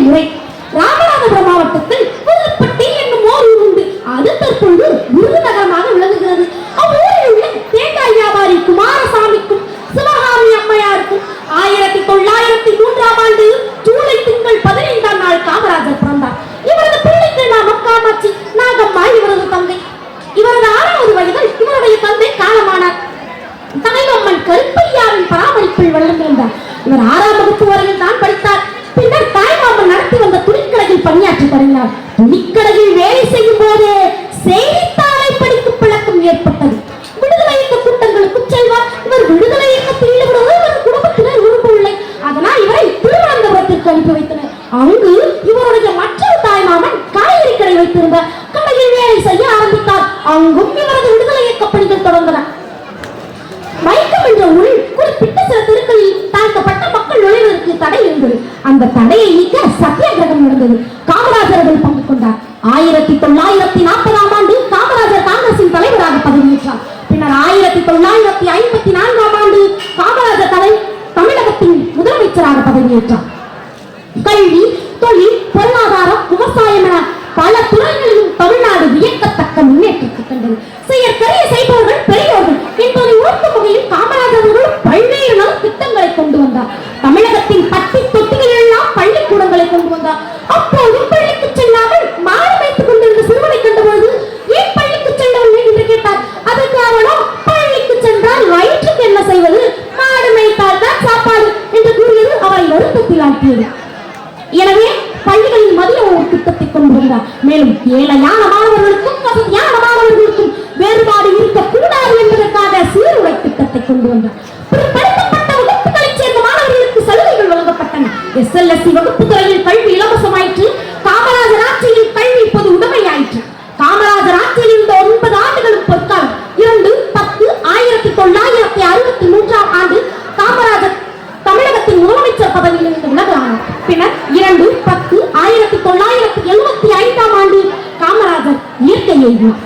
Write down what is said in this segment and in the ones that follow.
உரை. ராமநாதபுரம் மாவட்டத்தில் புதுப்பட்டி என்னும் ஓர் ஊர் உண்டு. அது தற்போது விருதுநகரமாக விளங்குகிறது. அவ்வூரில் உள்ள தேங்காய் வியாபாரி குமாரசாமிக்கும் சிவகாமி அம்மையாருக்கும் 1903ஆம் ஆண்டு ஜூலை திங்கள் 15ஆம் நாள் காமராஜர் பிறந்தார். இவரது பிள்ளைக்கு காமாட்சி நாகம்மா இவரது தந்தை. இவரது 6வது வயதில் இவருடைய தந்தை காலமானார். தாய்மாமன் கருப்பையாவின் பராமரிப்பில் வளர்ந்திருந்தார். இவர் 6ஆம் வகுப்பு வரையில் தான் படித்தார். பின்னர் தாய்மாமன் நடத்தி வந்த துணிக்கடையில் பணியாற்றி தொடங்கினார். துணிக்கடையில் வேலை செய்யும் போதே செய்தித்தாளை படிக்கும் பழக்கம் ஏற்பட்டது. விடுதலை இயக்க கூட்டங்களுக்கும் செல்வார். இவர் விடுதலை இயக்கத்தில் ஈடுபடுவது இவர் குடும்பத்தினர் விரும்பவில்லை. அதனால் இவரை திருவனந்தபுரத்திற்கு அனுப்பி வைத்தனர். அங்கு இவருடைய மற்றொரு தாய்மாமன் காய்கறி கடை வைத்திருந்தார். கடையில் வேலை செய்ய ஆரம்பித்தார். அங்கும் இவரது விடுதலை இயக்க பணிகள் தொடர்ந்தன. வைக்கம் என்ற ஊரில் குறிப்பிட்ட சில தெருக்களில் தாழ்த்தப்பட்ட மக்கள் நுழைவதற்கு தடை இருந்தது. அந்த தடையை நீக்க சத்தியாகிரகம் நடந்தது. காமராஜர்கள் பங்கு கொண்டார். 1940ஆம் ஆண்டு காமராஜர் காங்கிரசின் தலைவராக பதவியேற்றார். பின்னர் 1954ஆம் ஆண்டு காமராஜர் தமிழகத்தின் முதலமைச்சராக பதவியேற்றார். கல்வி, தொழில், பொருளாதாரம், விவசாயம் என பல துறைகளிலும் தமிழ்நாடு வியக்கத்தக்க முன்னேற்றத்தை கண்டது. செயற்கரிய செய்பவர்கள் பெரியோர்கள் என்பதை உணர்த்தும் வகையில் காமராஜர் அவர்கள் பல்வேறு நல திட்டங்களை கொண்டு வந்தார். தமிழகத்தின் பட்டி தொட்டிகளில் எல்லாம் பள்ளிக்கூடங்களை கொண்டு வந்தார். அப்போது பள்ளிக்கு செல்லாமல் மாடு வைத்துக் கொண்டிருந்த சிறுவனை கண்டபோது ஏன் பள்ளிக்கு செல்லவில்லை என்று கேட்டார். அதற்கு அவனோ பள்ளிக்கு சென்றால் வயிற்றுக்கு என்ன செய்வது, மாடு மேய்த்தால் தான் சாப்பாடு என்று கூறியது அவரை வருத்தத்தில் ஆட்டியது. எனவே பள்ளிகளில் மதிய உணவு திட்டத்தை கொண்டு வந்தார். மேலும் ஏழையான மாணவர்களுக்கும் வசதியான மாணவர்களுக்கும் வேறுபாடு இருக்கக்கூடாது என்பதற்காக சீருடை திட்டத்தை கொண்டு வந்தார். பிற்படுத்தப்பட்ட வகுப்புகளைச் சேர்ந்த மாணவர்களுக்கு சலுகைகள் வழங்கப்பட்டன. SLSC வகுப்பு துறையில் கல்வி இலவசமாயிற்று. காமராஜர் ஆட்சியில் கல்வி பொது உடைமையாயிற்று. காமராஜர் ஆட்சியில் இருந்த 9 ஆண்டுகளும் பொற்காலம். 2/10/1963ஆம் ஆண்டு காமராஜர் தமிழகத்தின் முதலமைச்சர் பதவியில் இருந்து விலகலானார். பின்னர் 2/10/1975ஆம் ஆண்டு காமராஜர் இயற்கை எய்தினார்.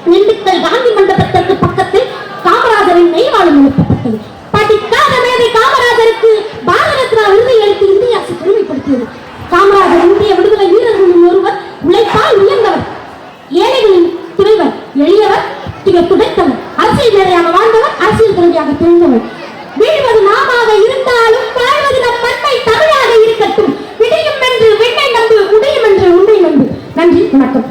திண்டுக்கல் காந்தி மண்டபத்திற்கு பக்கத்தில் காமராஜரின் நெய்வாளம் எழுப்பப்பட்டது. படிக்காத மேதை காமராஜருக்கு பாரத ரத்னா விருதை அளித்து இந்திய அரசு பெருமைப்படுத்தியது. காமராஜர் இந்திய விடுதலை வீரர்களின் ஒருவர், உழைப்பால் உயர்ந்தவர், ஏழைகளின் துணைவர், எளியவர், துடைத்தவர், அரசியல் மேதையாக வாழ்ந்தவர், அரசியல் துறையாக திகழ்ந்தவர். வீழ்வது நாமாக இருந்தாலும் வாழ்வது நம் மண்ணை தமிழாக இருக்கட்டும். விடியும் என்று விண்ணை நம்பு, உடையும் என்று உண்டை நம்பு. நன்றி, வணக்கம்.